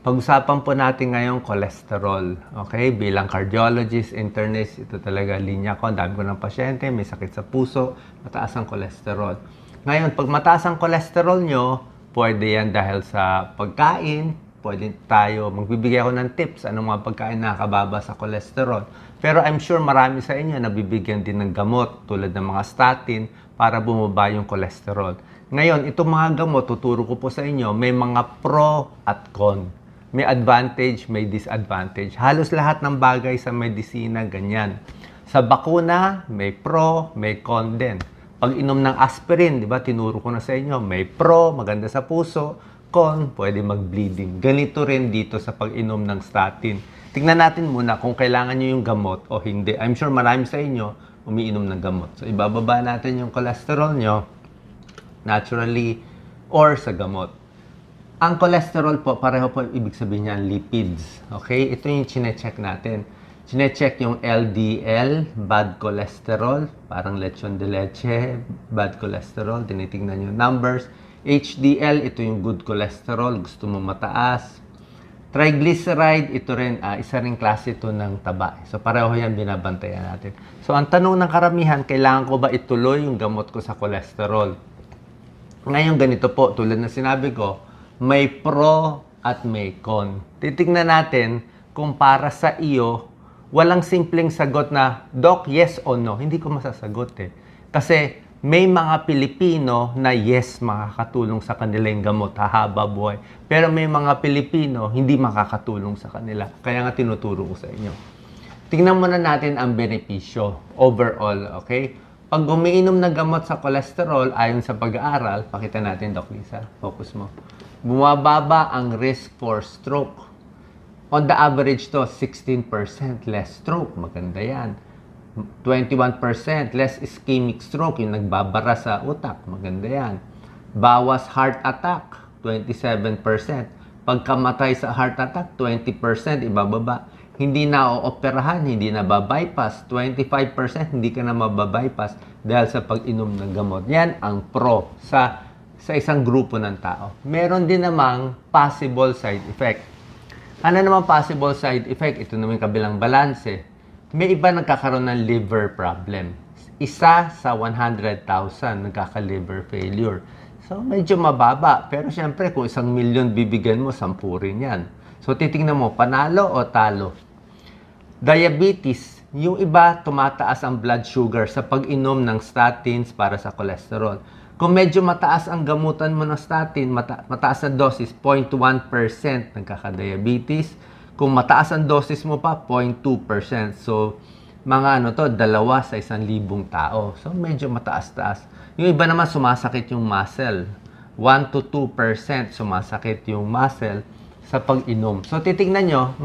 Pag-usapan po natin ngayon cholesterol. Okay? Bilang cardiologist, internist, ito talaga linya ko. Ang dami ko ng pasyente, may sakit sa puso, mataas ang cholesterol. Ngayon, pag mataas ang cholesterol nyo, pwede yan dahil sa pagkain, pwede tayo, magbibigay ako ng tips, anong mga pagkain nakakababa sa cholesterol. Pero I'm sure marami sa inyo nabibigyan din ng gamot tulad ng mga statin para bumaba yung cholesterol. Ngayon, itong mga gamot, tuturo ko po sa inyo, may mga pro at con. May advantage, may disadvantage. Halos lahat ng bagay sa medisina, ganyan. Sa bakuna, may pro, may con din. Pag inom ng aspirin, di ba, tinuro ko na sa inyo, may pro, maganda sa puso, con, pwede mag-bleeding. Ganito rin dito sa pag-inom ng statin. Tingnan natin muna kung kailangan nyo yung gamot o hindi. I'm sure marami sa inyo umiinom ng gamot. So, ibababa natin yung cholesterol nyo, naturally, or sa gamot. Ang cholesterol po, pareho po ibig sabihin niya, lipids. Okay? Ito yung chine-check natin. Chine-check yung LDL, bad cholesterol, parang lechon de leche, bad cholesterol, tinitingnan yung numbers. HDL, ito yung good cholesterol, gusto mo mataas. Triglyceride, ito rin, isa ring klase ito ng taba. So, pareho yan binabantayan natin. So, ang tanong ng karamihan, kailangan ko ba ituloy yung gamot ko sa cholesterol? Ngayon, ganito po, tulad na sinabi ko, may pro at may con. Titignan natin kung para sa iyo, walang simpleng sagot na, Doc, yes o no. Hindi ko masasagot eh. Kasi may mga Pilipino na yes, makakatulong sa kanila yung gamot, hahaba buhay. Pero may mga Pilipino, hindi makakatulong sa kanila. Kaya nga tinuturo ko sa inyo. Tingnan muna natin ang benepisyo overall, okay? Pag umiinom ng gamot sa cholesterol, ayon sa pag-aaral, pakita natin, Doc Lisa, focus mo. Bumababa ang risk for stroke. On the average to, 16% less stroke. Maganda yan. 21% less ischemic stroke, yung nagbabara sa utak. Maganda yan. Bawas heart attack, 27%. Pagkamatay sa heart attack, 20% ibababa. Hindi na ooperahan, hindi na babypass. 25% hindi ka na mababypass dahil sa pag-inom ng gamot. Yan ang pro sa isang grupo ng tao. Meron din namang possible side effect. Ano naman possible side effect? Ito naman yung kabilang balanse. May iba nagkakaroon ng liver problem. Isa sa 100,000 nagkaka-liver failure. So, medyo mababa. Pero syempre, kung 1,000,000 bibigyan mo, 10 rin yan. So, titingnan mo, panalo o talo? Diabetes. Yung iba, tumataas ang blood sugar sa pag-inom ng statins para sa cholesterol. Kung medyo mataas ang gamutan mo ng statin, mataas ang dosis, 0.1% nagkaka-diabetes. Kung mataas ang dosis mo pa, 0.2%. So, mga dalawa sa 1,000 tao. So, medyo mataas-taas. Yung iba naman, sumasakit yung muscle. 1 to 2% sumasakit yung muscle sa pag-inom. So, titignan nyo,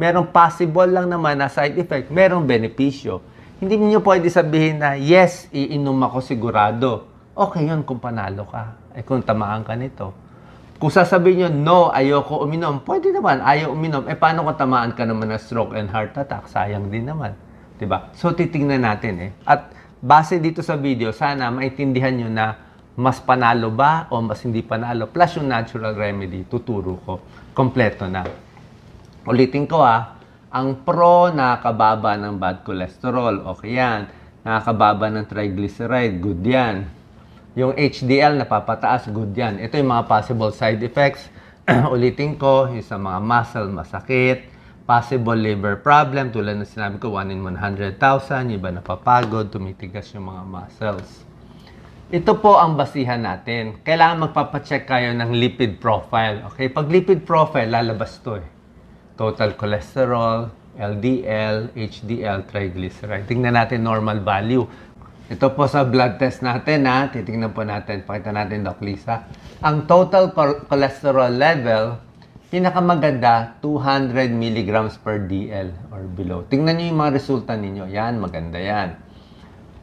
merong possible lang naman na side effect, merong benepisyo. Hindi niyo pwede sabihin na, yes, iinom ako sigurado. Okay yun kung panalo ka. Kung tamaan ka nito. Kung sasabihin nyo, no, ayoko uminom, pwede naman, ayaw uminom. Paano kung tamaan ka naman ng stroke and heart attack? Sayang din naman. Diba? So, titignan natin At base dito sa video, sana maintindihan nyo na mas panalo ba o mas hindi panalo. Plus yung natural remedy, tuturo ko. Kompleto na. Ulitin ko ang pro, nakakababa ng bad cholesterol. Okay yan. Nakakababa ng triglyceride. Good yan. Yung HDL, napapataas. Good yan. Ito yung mga possible side effects. Ulitin ko, yung sa mga muscle, masakit. Possible liver problem. Tulad na sinabi ko, 1 in 100,000. Yung iba napapagod, tumitigas yung mga muscles. Ito po ang basihan natin. Kailangan magpapacheck kayo ng lipid profile. Okay? Pag lipid profile, lalabas to Total cholesterol, LDL, HDL, triglyceride. Tingnan natin normal value. Ito po sa blood test natin titingnan po natin. Pakita natin, Doc Lisa. Ang total cholesterol level, pinakamaganda, 200 mg per DL or below. Tingnan nyo yung mga resulta ninyo. Yan, maganda yan.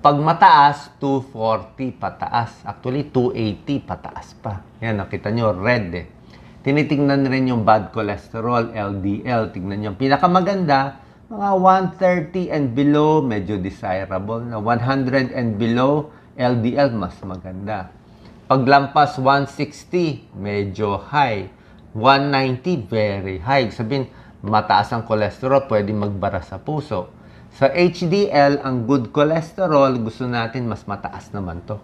Pag mataas, 240 pataas. Actually, 280 pataas pa. Yan, nakita nyo, red Tinitingnan rin yung bad cholesterol, LDL. Tingnan nyo. Pinakamaganda, mga 130 and below, medyo desirable. 100 and below, LDL, mas maganda. Paglampas 160, medyo high. 190, very high. Sabihin, mataas ang cholesterol, pwede magbara sa puso. Sa HDL, ang good cholesterol, gusto natin mas mataas naman to.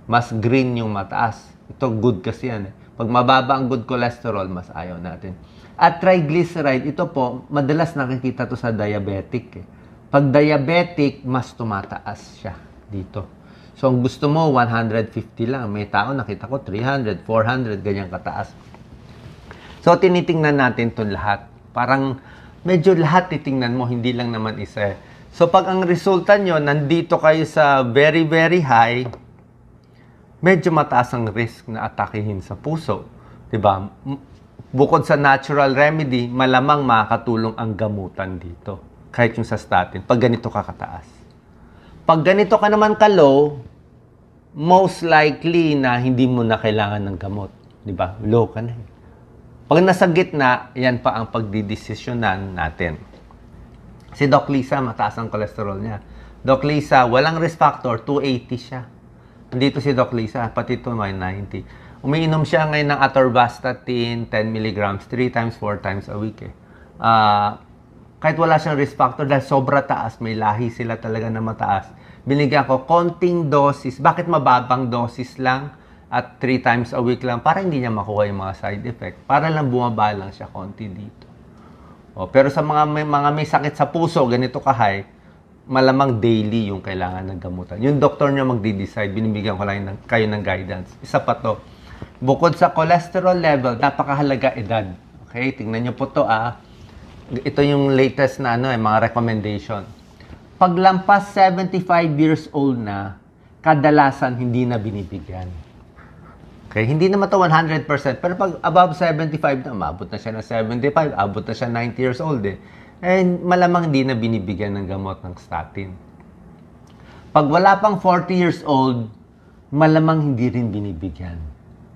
Mas green yung mataas. Ito, good kasi yan. Pag mababa ang good cholesterol, mas ayaw natin. At triglyceride, ito po, madalas nakikita to sa diabetic. Pag diabetic, mas tumataas siya dito. So, ang gusto mo, 150 lang. May tao, nakita ko, 300, 400, ganyan kataas. So, tinitingnan natin itong lahat. Parang, medyo lahat titingnan mo, hindi lang naman isa. So, pag ang resulta nyo, nandito kayo sa very, very high, medyo mataas ang risk na atakihin sa puso. Diba? Bukod sa natural remedy, malamang makakatulong ang gamutan dito. Kahit yung sa statin, pag ganito ka kataas. Pag ganito ka naman ka-low, most likely na hindi mo na kailangan ng gamot. Diba? Low ka na. Pag nasa gitna, yan pa ang pagdidesisyonan natin. Si Doc Lisa, mataas ang cholesterol niya. Doc Lisa, walang risk factor, 280 siya. Nandito si Doc Lisa, pati ito may 90. Umiinom siya ngayon ng atorvastatin, 10 mg, 3 times, 4 times a week. Kahit wala siyang risk factor, dahil sobra taas, may lahi sila talaga na mataas. Binigyan ko konting dosis. Bakit mababang dosis lang at 3 times a week lang? Para hindi niya makuha yung mga side effect. Para lang bumaba lang siya konti dito. Pero sa mga may sakit sa puso, ganito ka-high, malamang daily yung kailangan ng gamutan. Yung doktor niya magde-decide, binibigyan ko lang kayo ng guidance. Isa pa to. Bukod sa cholesterol level, napakahalaga edad. Okay? Tingnan niyo po to Ito yung latest na mga recommendation. Paglampas 75 years old na, kadalasan hindi na binibigyan. Okay? Hindi naman to 100%, pero pag above 75 na, maabot na siya ng 75, abot na siya 90 years old malamang hindi na binibigyan ng gamot ng statin. Pag wala pang 40 years old, malamang hindi rin binibigyan.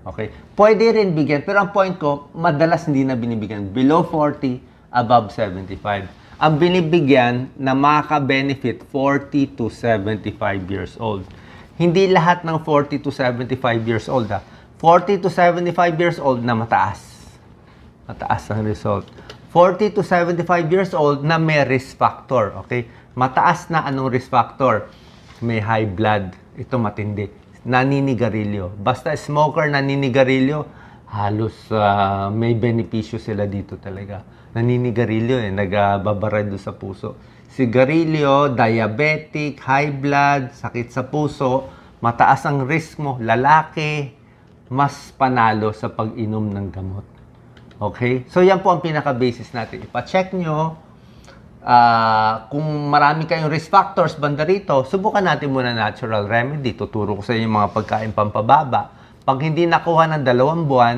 Okay? Pwede rin bigyan, pero ang point ko, madalas hindi na binibigyan. Below 40, above 75. Ang binibigyan na makaka-benefit 40 to 75 years old. Hindi lahat ng 40 to 75 years old 40 to 75 years old na mataas. Mataas ang result. 40 to 75 years old na may risk factor. Okay? Mataas na anong risk factor? May high blood. Ito matindi. Naninigarilyo. Basta smoker naninigarilyo, halos may benepisyo sila dito talaga. Naninigarilyo nagbabarado sa puso. Sigarilyo, diabetic, high blood, sakit sa puso, mataas ang risk mo. Lalaki, mas panalo sa pag-inom ng gamot. Okay? So, yan po ang pinaka-basis natin. Ipa-check nyo. Kung marami kayong risk factors banda rito, subukan natin muna natural remedy. Tuturo ko sa inyo yung mga pagkain pampababa. Pag hindi nakuha ng 2 buwan,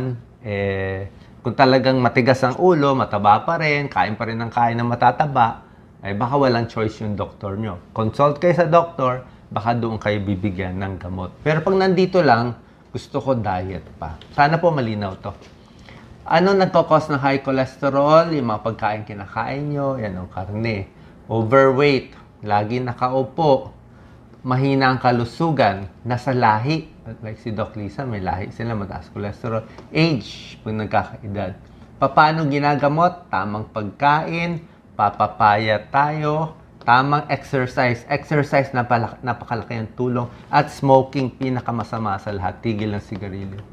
kung talagang matigas ang ulo, mataba pa rin, kain pa rin ng kain na matataba, baka walang choice yung doktor nyo. Consult kayo sa doktor, baka doon kayo bibigyan ng gamot. Pero pag nandito lang, gusto ko diet pa. Sana po malinaw to. Ano nagkakos ng high cholesterol? Yung mga pagkain kinakain nyo, yan ang karne. Overweight, lagi nakaupo, mahina ang kalusugan, nasa lahi. Like si Doc Lisa, may lahi sila, mataas cholesterol. Age, pag nagkakaedad. Paano ginagamot? Tamang pagkain, papapaya tayo, tamang exercise. Exercise, napakalaki ang tulong. At smoking, pinakamasama sa lahat. Tigil ng sigarilyo.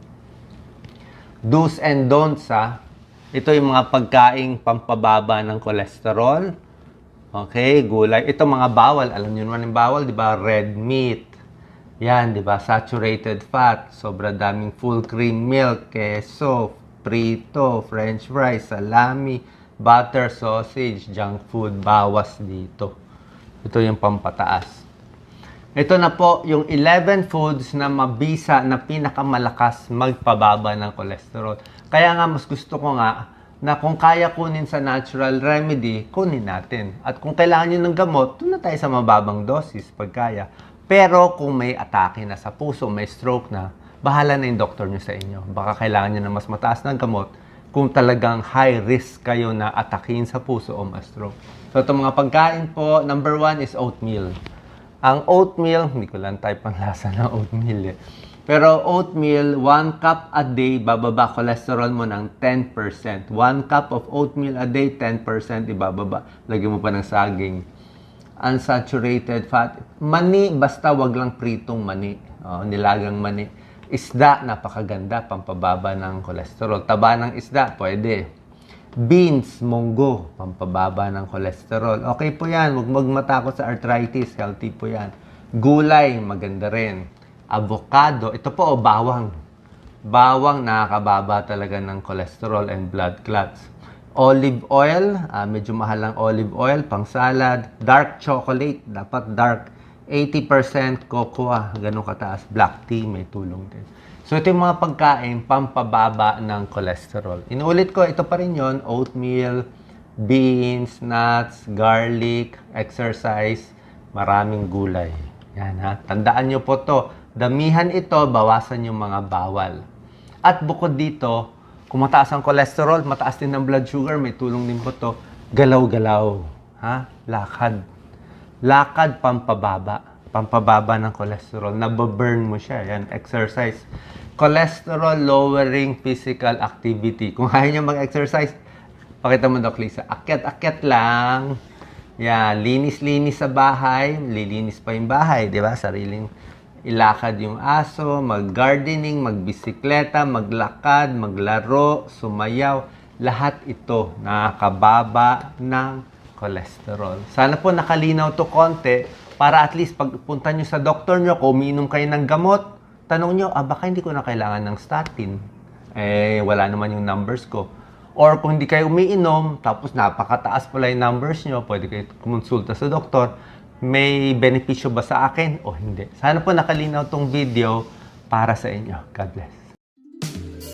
Do's and don'ts, Ito yung mga pagkaing pampababa ng cholesterol. Okay, gulay. Ito mga bawal. Alam niyo naman yung bawal, di ba? Red meat. Yan, di ba? Saturated fat. Sobra daming full cream milk, keso, prito, french fries, salami, butter, sausage, junk food. Bawas dito. Ito yung pampataas. Ito na po yung 11 foods na mabisa na pinakamalakas magpababa ng cholesterol. Kaya nga mas gusto ko nga na kung kaya kunin sa natural remedy, kunin natin. At kung kailangan nyo ng gamot, doon na tayo sa mababang dosis pag kaya. Pero kung may atake na sa puso, may stroke na, bahala na yung doktor nyo sa inyo. Baka kailangan nyo ng mas mataas ng gamot kung talagang high risk kayo na atakin sa puso o ma-stroke. So itong mga pagkain po, number 1 is oatmeal. Ang oatmeal, hindi ko lang type ang lasa ng oatmeal Pero oatmeal, 1 cup a day, bababa cholesterol mo ng 10%. 1 cup of oatmeal a day, 10% ibababa. Lagyan mo pa ng saging. Unsaturated fat. Mani, basta wag lang pritong mani. Nilagang mani. Isda, napakaganda, pampababa ng cholesterol. Taba ng isda, pwede. Beans, munggo, pampababa ng cholesterol. Okay po yan, huwag matakot sa arthritis, healthy po yan. Gulay, maganda rin. Avocado, ito po, bawang. Bawang, nakakababa talaga ng cholesterol and blood clots. Olive oil, medyo mahal ang olive oil, pang salad. Dark chocolate, dapat dark. 80% cocoa, ganun kataas. Black tea, may tulong din. So, ito yung mga pagkain, pampababa ng cholesterol. Inuulit ko, ito pa rin yun, oatmeal, beans, nuts, garlic, exercise, maraming gulay. Yan ha, tandaan nyo po to. Damihan ito, bawasan yung mga bawal. At bukod dito, kung mataas ang cholesterol, mataas din ang blood sugar, may tulong din po to. Galaw-galaw. Ha? Lakad. Lakad, pampababa. Pampababa ng cholesterol. Nababurn mo siya. Yan, exercise. Cholesterol lowering physical activity. Kung kaya nyo mag-exercise, pakita mo, Doc Lisa. Akyat-akyat lang. Yan, linis-linis sa bahay. Lilinis pa yung bahay, di ba? Sariling ilakad yung aso, mag-gardening, magbisikleta, maglakad, maglaro, sumayaw. Lahat ito nakakababa ng cholesterol. Sana po nakalinaw to konti para at least pagpunta nyo sa doktor nyo, kung umiinom kayo ng gamot, tanong nyo, baka hindi ko na kailangan ng statin. Wala naman yung numbers ko. Or kung hindi kayo umiinom, tapos napakataas pala yung numbers nyo, pwede kayo kumonsulta sa doktor. May benepisyo ba sa akin o hindi? Sana po nakalinaw tong video para sa inyo. God bless.